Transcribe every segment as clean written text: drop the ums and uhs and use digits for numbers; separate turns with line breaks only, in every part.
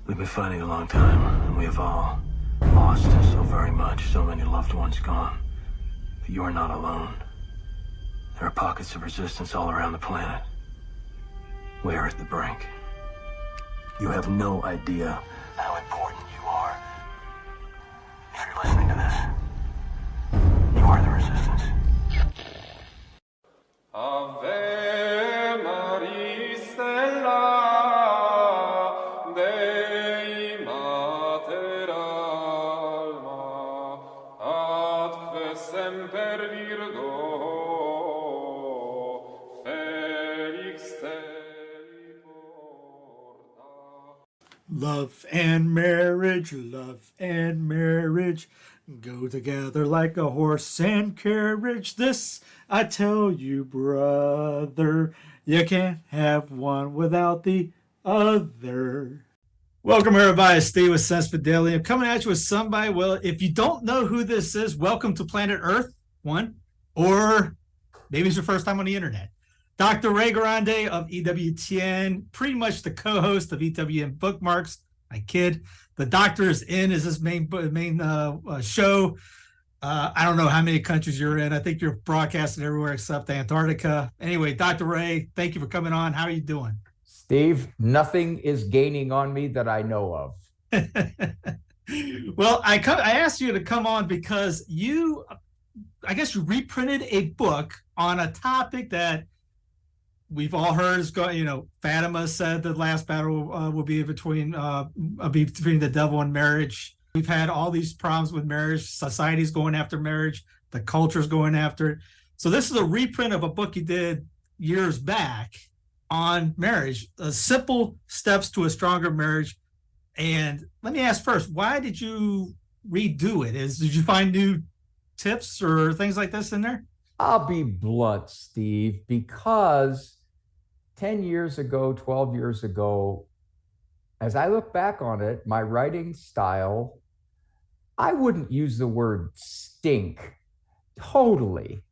We've been fighting a long time, and we have all lost so very much, so many loved ones gone. But you are not alone. There are pockets of resistance all around the planet. We are at the brink. You have no idea how important you are. If you're listening to this, you are the resistance.
Ave Maria Stella Dei Mater Alma Atque semper Virgo Felix te porta.
Love and marriage go together like a horse and carriage. This I tell you, brother, you can't have one without the other. Welcome, everybody. Steve with Sense Fidelity. I'm coming at you with somebody. Well, if you don't know who this is, welcome to Planet Earth, one, or maybe it's your first time on the internet. Dr. Ray Guarendi of EWTN, pretty much the co-host of EWTN Bookmarks. I kid. The Doctor is In is his main show. I don't know how many countries you're in. I think you're broadcasting everywhere except Antarctica. Anyway, Dr. Ray, thank you for coming on. How are you doing?
Steve, nothing is gaining on me that I know of.
Well, I asked you to come on because I guess you reprinted a book on a topic that we've all heard is going. Fatima said the last battle will be between the devil and marriage. We've had all these problems with marriage. Society's going after marriage. The culture's going after it. So this is a reprint of a book you did years back on marriage, simple steps to a stronger marriage. And let me ask first, why did you redo it? Did you find new tips or things like this in there?
I'll be blunt, Steve, because 10 years ago, 12 years ago, as I look back on it, my writing style, I wouldn't use the word stink totally,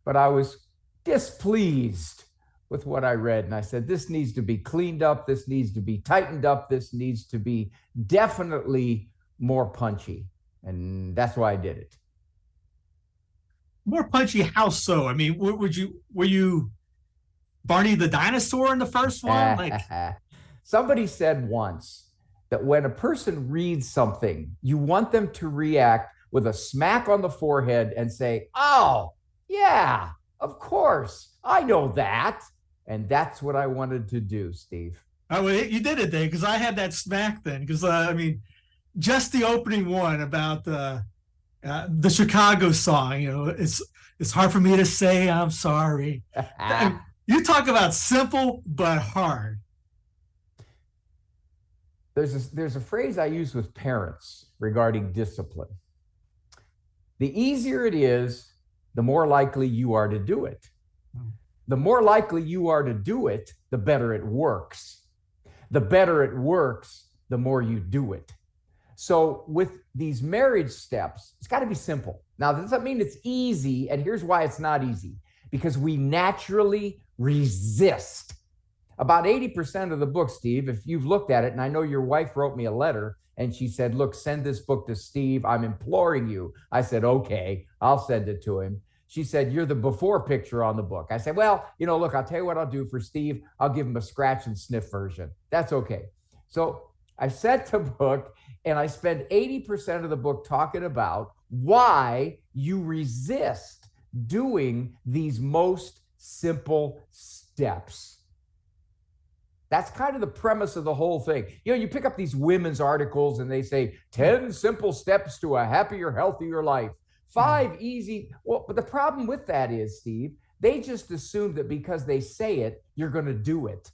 but I was displeased with what I read. And I said, this needs to be cleaned up. This needs to be tightened up. This needs to be definitely more punchy. And that's why I did it.
More punchy, how so? I mean, were you Barney the dinosaur in the first one?
Somebody said once that when a person reads something, you want them to react with a smack on the forehead and say, oh, yeah, of course, I know that. And that's what I wanted to do, Steve.
Oh, well, you did it then, because I had that smack then. Because, just the opening one about the Chicago song, it's hard for me to say I'm sorry. You talk about simple but hard.
There's a phrase I use with parents regarding discipline. The easier it is, the more likely you are to do it. The more likely you are to do it, the better it works. The better it works, the more you do it. So with these marriage steps, it's got to be simple. Now, that doesn't mean it's easy, and here's why it's not easy. Because we naturally resist. About 80% of the book, Steve, if you've looked at it, and I know your wife wrote me a letter, and she said, look, send this book to Steve. I'm imploring you. I said, okay, I'll send it to him. She said, you're the before picture on the book. I said, well, look, I'll tell you what I'll do for Steve. I'll give him a scratch and sniff version. That's okay. So I sent the book, and I spent 80% of the book talking about why you resist doing these most simple steps. That's kind of the premise of the whole thing. You pick up these women's articles and they say 10 simple steps to a happier, healthier life. 5 easy. Well, but the problem with that is, Steve, they just assume that because they say it, you're going to do it.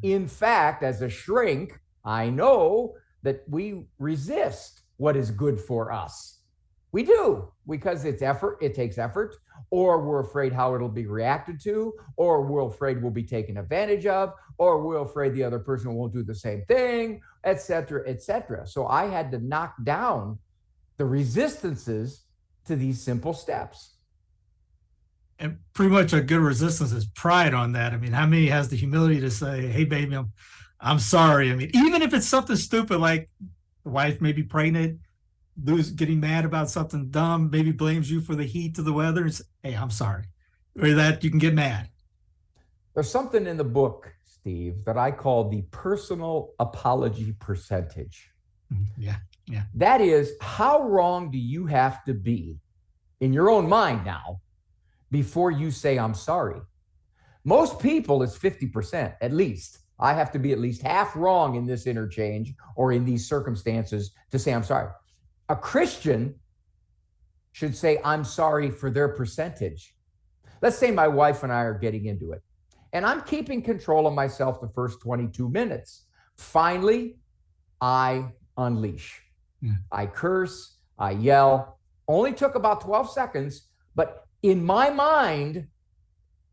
In fact, as a shrink, I know that we resist what is good for us. We do, because it's effort, it takes effort, or we're afraid how it'll be reacted to, or we're afraid we'll be taken advantage of, or we're afraid the other person won't do the same thing, et cetera, et cetera. So I had to knock down the resistances to these simple steps.
And pretty much a good resistance is pride on that. I mean, how many has the humility to say, hey, baby, I'm sorry. I mean, even if it's something stupid like the wife may be pregnant, getting mad about something dumb, maybe blames you for the heat to the weather. And say, hey, I'm sorry. Or that you can get mad.
There's something in the book, Steve, that I call the personal apology percentage.
Yeah. Yeah.
That is, how wrong do you have to be in your own mind now before you say, I'm sorry? Most people, it's 50% at least. I have to be at least half wrong in this interchange or in these circumstances to say, I'm sorry. A Christian should say, I'm sorry for their percentage. Let's say my wife and I are getting into it, and I'm keeping control of myself the first 22 minutes. Finally, I unleash. I curse, I yell. Only took about 12 seconds, but in my mind,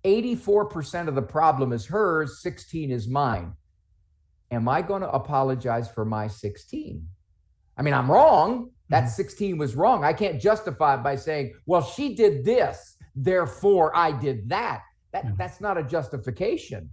84% of the problem is hers, 16 is mine. Am I going to apologize for my 16? I mean, I'm wrong. That 16 was wrong. I can't justify it by saying, well, she did this, therefore I did that. That's not a justification.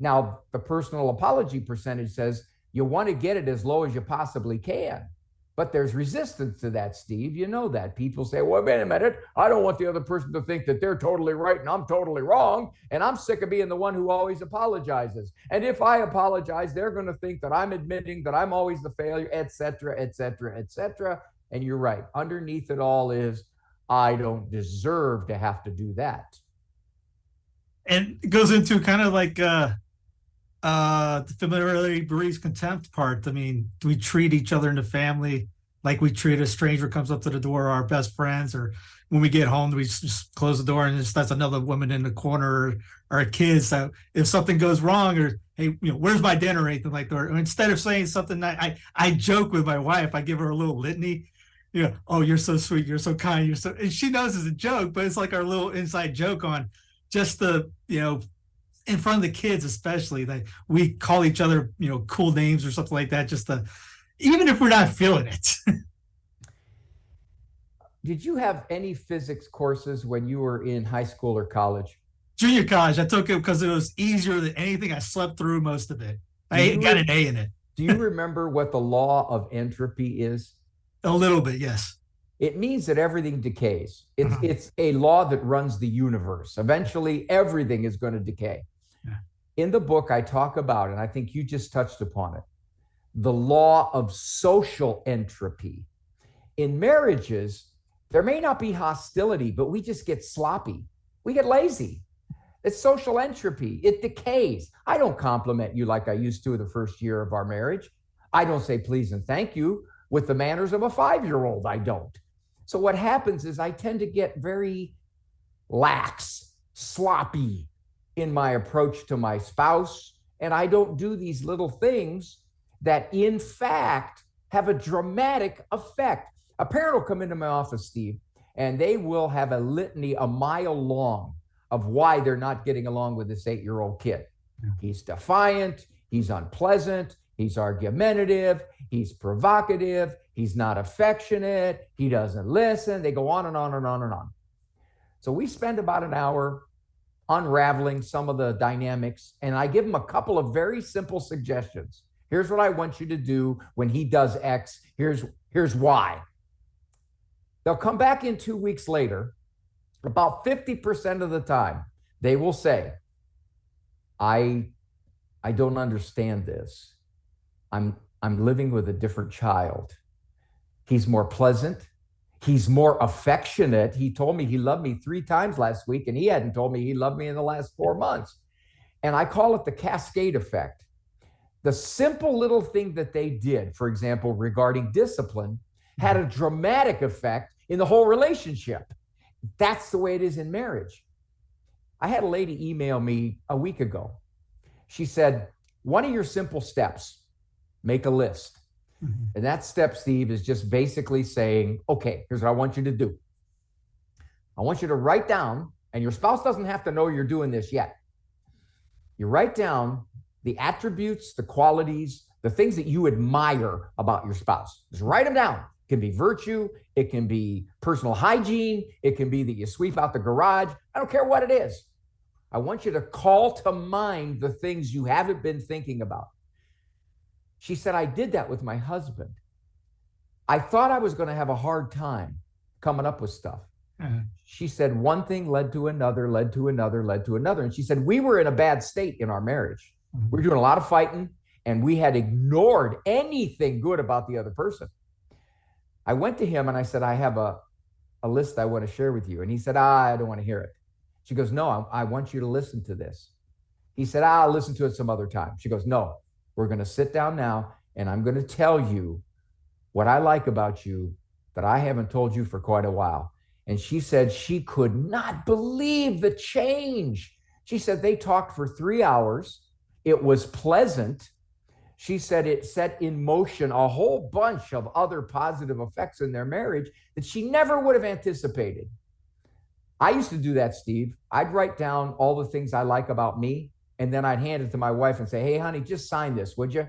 Now, the personal apology percentage says you want to get it as low as you possibly can. But there's resistance to that, Steve. You know that. People say, well, wait a minute. I don't want the other person to think that they're totally right and I'm totally wrong. And I'm sick of being the one who always apologizes. And if I apologize, they're going to think that I'm admitting that I'm always the failure, et cetera, et cetera, et cetera. And you're right. Underneath it all is, I don't deserve to have to do that.
And it goes into kind of like the familiarity breeds contempt part. I mean, do we treat each other in the family like we treat a stranger comes up to the door, our best friends, or when we get home, do we just close the door and that's another woman in the corner, or a kid? So if something goes wrong, or hey, where's my dinner, or anything like that, or instead of saying something that I joke with my wife, I give her a little litany. Oh, you're so sweet, you're so kind, and she knows it's a joke, but it's like our little inside joke on just the, in front of the kids, especially, that we call each other, cool names or something like that, even if we're not feeling it.
Did you have any physics courses when you were in high school or college?
Junior college, I took it because it was easier than anything. I slept through most of it. I got an A in it.
Do you remember what the law of entropy is?
A little bit, yes.
It means that everything decays. It's a law that runs the universe. Eventually, everything is going to decay. Yeah. In the book, I talk about, and I think you just touched upon it, the law of social entropy. In marriages, there may not be hostility, but we just get sloppy. We get lazy. It's social entropy. It decays. I don't compliment you like I used to the first year of our marriage. I don't say please and thank you with the manners of a 5-year-old. I don't. So what happens is I tend to get very lax, sloppy in my approach to my spouse, and I don't do these little things that in fact have a dramatic effect. A parent will come into my office, Steve, and they will have a litany a mile long of why they're not getting along with this 8-year-old kid. Yeah. He's defiant, he's unpleasant, he's argumentative, he's provocative, he's not affectionate, he doesn't listen. They go on and on and on and on. So we spend about an hour unraveling some of the dynamics, and I give them a couple of very simple suggestions. Here's what I want you to do when he does X. Here's why. They'll come back in 2 weeks later. About 50% of the time, they will say, I don't understand this. I'm living with a different child. He's more pleasant. He's more affectionate. He told me he loved me 3 times last week, and he hadn't told me he loved me in the last 4 months. And I call it the cascade effect. The simple little thing that they did, for example, regarding discipline, had a dramatic effect in the whole relationship. That's the way it is in marriage. I had a lady email me a week ago. She said, one of your simple steps, make a list. Mm-hmm. And that step, Steve, is just basically saying, okay, here's what I want you to do. I want you to write down, and your spouse doesn't have to know you're doing this yet. You write down the attributes, the qualities, the things that you admire about your spouse. Just write them down. It can be virtue. It can be personal hygiene. It can be that you sweep out the garage. I don't care what it is. I want you to call to mind the things you haven't been thinking about. She said, I did that with my husband. I thought I was going to have a hard time coming up with stuff. She said, one thing led to another, led to another, led to another. And she said, we were in a bad state in our marriage. We were doing a lot of fighting, and we had ignored anything good about the other person. I went to him and I said, I have a list I want to share with you. And he said, I don't want to hear it. She goes, no, I want you to listen to this. He said, I'll listen to it some other time. She goes, no, we're going to sit down now, and I'm going to tell you what I like about you that I haven't told you for quite a while. And she said she could not believe the change. She said they talked for 3 hours. It was pleasant. She said it set in motion a whole bunch of other positive effects in their marriage that she never would have anticipated. I used to do that, Steve. I'd write down all the things I like about me, and then I'd hand it to my wife and say, hey, honey, just sign this, would you?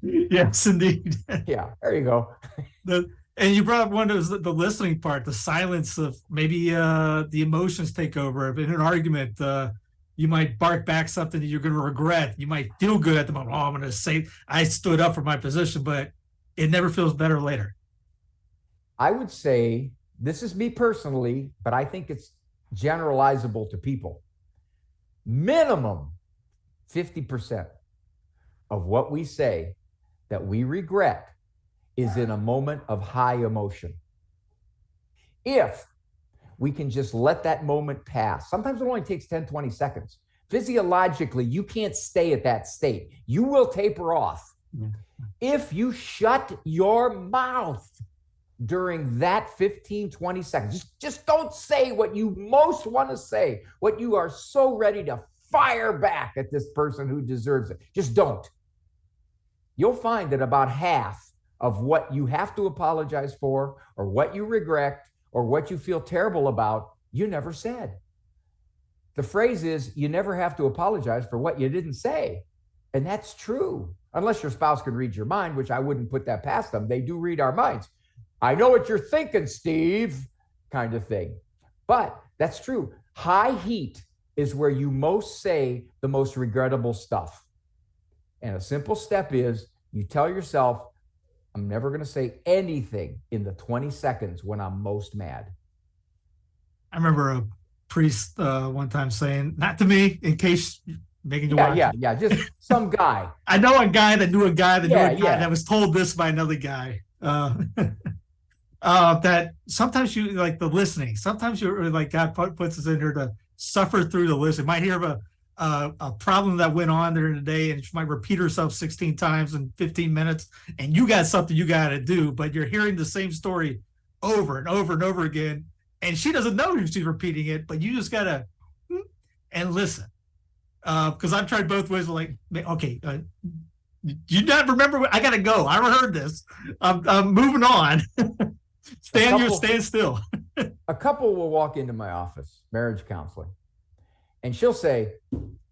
Yes, indeed.
Yeah, there you go.
And you brought up one of the listening part, the silence of maybe the emotions take over. In an argument, you might bark back something that you're going to regret. You might feel good at the moment. Oh, I'm going to say I stood up for my position, but it never feels better later.
I would say, this is me personally, but I think it's generalizable to people. Minimum 50% of what we say that we regret is in a moment of high emotion. If we can just let that moment pass, sometimes it only takes 10, 20 seconds. Physiologically, you can't stay at that state. You will taper off. If you shut your mouth during that 15, 20 seconds, just don't say what you most want to say, what you are so ready to fire back at this person who deserves it. Just don't. You'll find that about half of what you have to apologize for, or what you regret, or what you feel terrible about, you never said. The phrase is, you never have to apologize for what you didn't say. And that's true, unless your spouse can read your mind, which I wouldn't put that past them. They do read our minds. I know what you're thinking, Steve, kind of thing. But that's true. High heat is where you most say the most regrettable stuff. And a simple step is, you tell yourself, I'm never going to say anything in the 20 seconds when I'm most mad.
I remember a priest one time saying, not to me, in case making you watch.
Yeah, just some guy.
I know a guy that knew a guy that knew a guy that was told this by another guy. That sometimes you like the listening. Sometimes you're like, God puts us in here to suffer through the listen. You might hear of a problem that went on during the day, and she might repeat herself 16 times in 15 minutes, and you got something you got to do, but you're hearing the same story over and over and over again, and she doesn't know she's repeating it, but you just got to and listen. Because I've tried both ways. Like, okay, you not remember? I got to go. I heard this. I'm moving on. Stand still.
A couple will walk into my office, marriage counseling, and she'll say,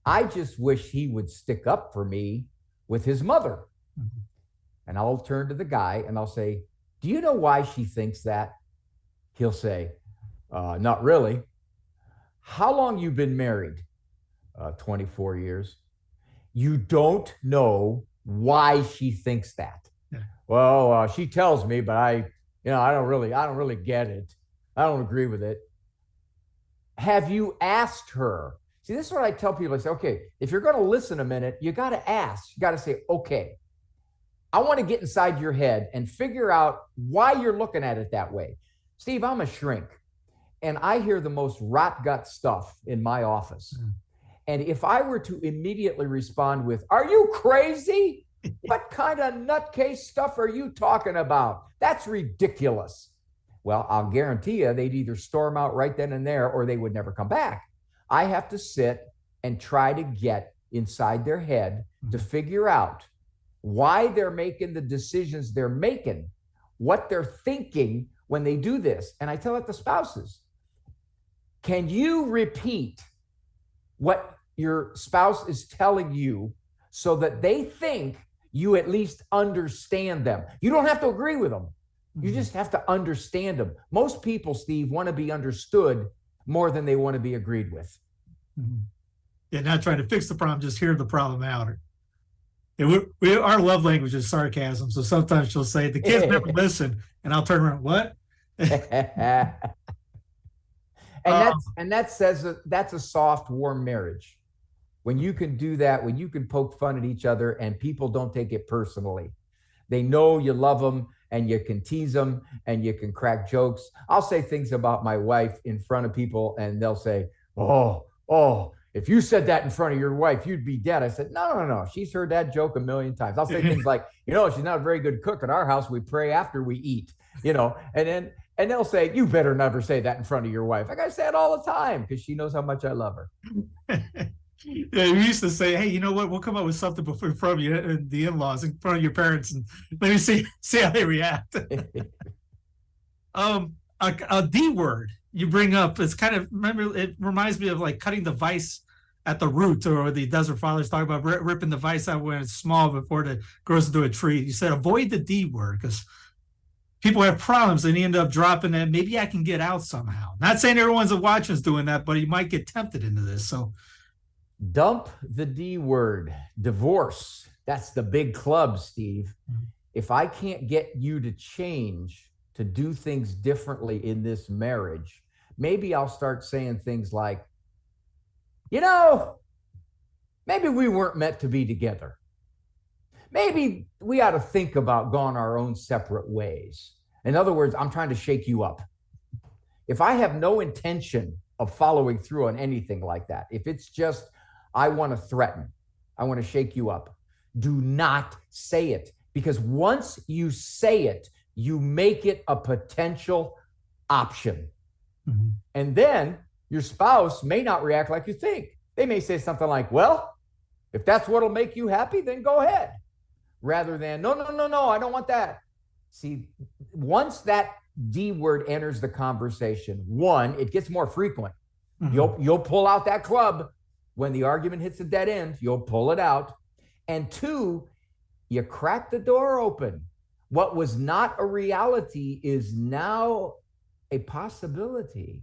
I just wish he would stick up for me with his mother. Mm-hmm. And I'll turn to the guy and I'll say, do you know why she thinks that? He'll say, not really. How long you been married? 24 years. You don't know why she thinks that. Yeah. Well, she tells me, but I don't really get it. I don't agree with it. Have you asked her? See, this is what I tell people. I say, okay, if you're going to listen a minute, you got to ask. You got to say, okay, I want to get inside your head and figure out why you're looking at it that way. Steve, I'm a shrink, and I hear the most rot gut stuff in my office. Mm. And if I were to immediately respond with, are you crazy? What kind of nutcase stuff are you talking about? That's ridiculous. Well, I'll guarantee you they'd either storm out right then and there, or they would never come back. I have to sit and try to get inside their head to figure out why they're making the decisions they're making, what they're thinking when they do this. And I tell it to spouses. Can you repeat what your spouse is telling you so that they think you at least understand them? You don't have to agree with them. You just have to understand them. Most people, Steve, want to be understood more than they want to be agreed with.
Mm-hmm. Yeah, not trying to fix the problem, just hear the problem out. Our love language is sarcasm, so sometimes she'll say, "The kids never listen," and I'll turn around, "What?"
And that says that's a soft, warm marriage. When you can do that, when you can poke fun at each other and people don't take it personally, they know you love them and you can tease them and you can crack jokes. I'll say things about my wife in front of people and they'll say, oh, if you said that in front of your wife, you'd be dead. I said, no. She's heard that joke a million times. I'll say things like, she's not a very good cook. At our house, we pray after we eat, and they'll say, you better never say that in front of your wife. I got to say it all the time because she knows how much I love her.
Yeah, we used to say, "Hey, you know what? We'll come up with something before from you and the in-laws in front of your parents, and let me see how they react." A D word you bring up is kind of, remember, it reminds me of like cutting the vice at the root, or the Desert Fathers talk about ripping the vice out when it's small before it grows into a tree. You said avoid the D word because people have problems and they end up dropping it. Maybe I can get out somehow. Not saying everyone's watching is doing that, but you might get tempted into this. So
dump the D word, divorce. That's the big club, Steve. If I can't get you to change, to do things differently in this marriage, maybe I'll start saying things like, maybe we weren't meant to be together. Maybe we ought to think about going our own separate ways. In other words, I'm trying to shake you up. If I have no intention of following through on anything like that, if it's just, I want to threaten, I want to shake you up, do not say it. Because once you say it, you make it a potential option. Mm-hmm. And then your spouse may not react like you think. They may say something like, well, if that's what'll make you happy, then go ahead. Rather than, no, I don't want that. See, once that D word enters the conversation, one, it gets more frequent. Mm-hmm. You'll pull out that club when the argument hits a dead end. You'll pull it out. And two, you crack the door open. What was not a reality is now a possibility.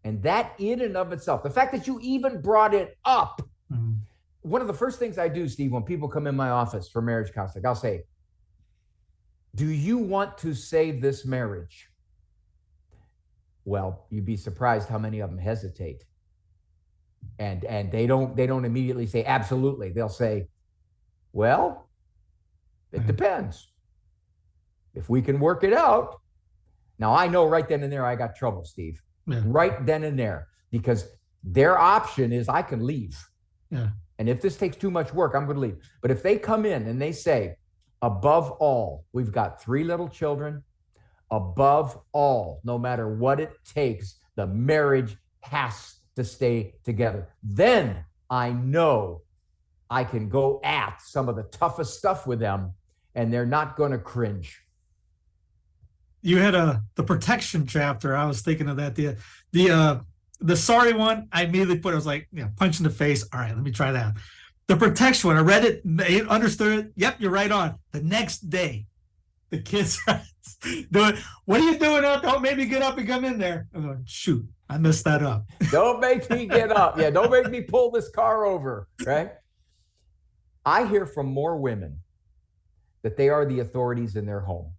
And that in and of itself, the fact that you even brought it up, mm-hmm. One of the first things I do, Steve, when people come in my office for marriage counseling, I'll say, do you want to save this marriage? Well, you'd be surprised how many of them hesitate. And they don't immediately say absolutely. They'll say, well, it depends. If we can work it out. Now, I know right then and there I got trouble, Steve. Yeah. Right then and there, because their option is I can leave. Yeah. And if this takes too much work, I'm going to leave. But if they come in and they say, above all, we've got 3 little children. Above all, no matter what it takes, the marriage has to stay together. Then I know I can go at some of the toughest stuff with them, and they're not going to cringe.
You had the protection chapter. I was thinking of that. The sorry one, I immediately put, I was like, punch in the face. All right, let me try that. The protection one, I read it, understood it. Yep, you're right on. The next day, the kids doing, what are you doing up? Don't make me get up and come in there. I'm going, shoot, I messed that up.
Don't make me get up. Yeah, don't make me pull this car over, right? I hear from more women that they are the authorities in their home.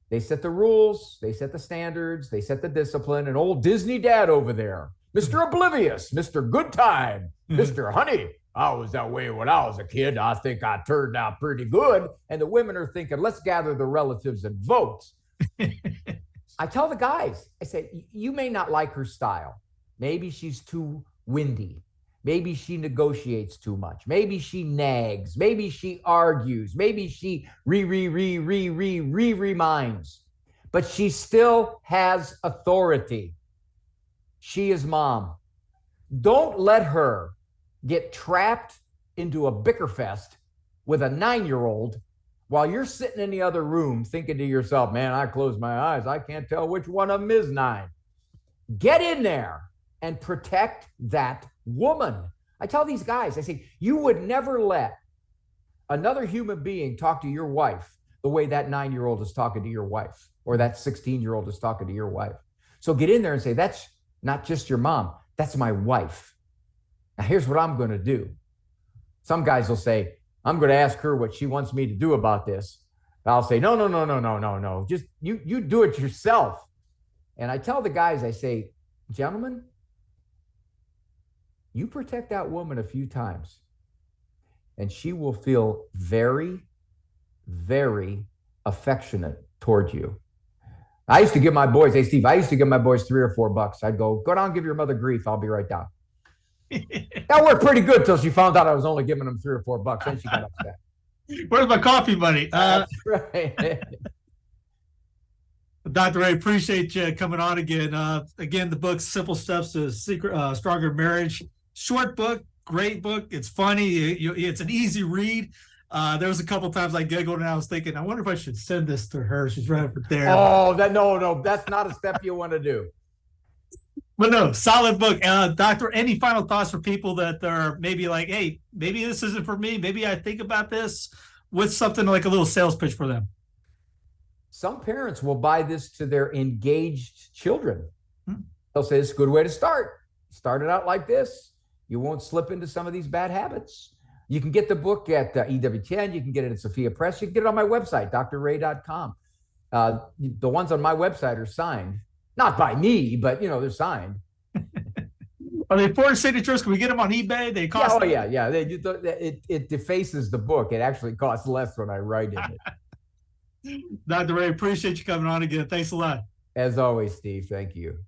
They set the rules, they set the standards, they set the discipline, and old Disney dad over there, Mr. Oblivious, Mr. Good Time, Mr. Honey, I was that way when I was a kid. I think I turned out pretty good. And the women are thinking, let's gather the relatives and vote. I tell the guys, I say, you may not like her style. Maybe she's too windy. Maybe she negotiates too much. Maybe she nags. Maybe she argues. Maybe she reminds. But she still has authority. She is mom. Don't let her get trapped into a bicker fest with a 9-year-old while you're sitting in the other room thinking to yourself, man, I close my eyes. I can't tell which one of them is 9. Get in there and protect that woman. I tell these guys, I say, you would never let another human being talk to your wife the way that 9-year-old is talking to your wife, or that 16-year-old is talking to your wife. So get in there and say, that's not just your mom, that's my wife. Now, here's what I'm going to do. Some guys will say, I'm going to ask her what she wants me to do about this. I'll say, no, no, no, no, no, no, no. Just you do it yourself. And I tell the guys, I say, gentlemen, you protect that woman a few times, and she will feel very, very affectionate toward you. I used to give my boys, hey, Steve, I used to give my boys $3 or $4. I'd go down and give your mother grief. I'll be right down. That worked pretty good till she found out I was only giving them $3 or $4. Then she got upset.
Where's my coffee money?
That's right.
Dr. Ray, appreciate you coming on again. Again, the book, Simple Steps to Stronger Marriage. Short book, great book. It's funny. It's an easy read. There was a couple times I giggled and I was thinking, I wonder if I should send this to her. She's right over there.
Oh, no, that's not a step you want to do.
But no, solid book. Doctor, any final thoughts for people that are maybe like, hey, maybe this isn't for me. Maybe I think about this. What's something like a little sales pitch for them?
Some parents will buy this to their engaged children. They'll say, it's a good way to start. Start it out like this. You won't slip into some of these bad habits. You can get the book at EWTN. You can get it at Sophia Press. You can get it on my website, drray.com. The ones on my website are signed. Not by me, but, they're signed.
Are they forged signatures? Can we get them on eBay? They cost.
Yeah. It defaces the book. It actually costs less when I write in it.
Dr. Ray, appreciate you coming on again. Thanks a lot.
As always, Steve. Thank you.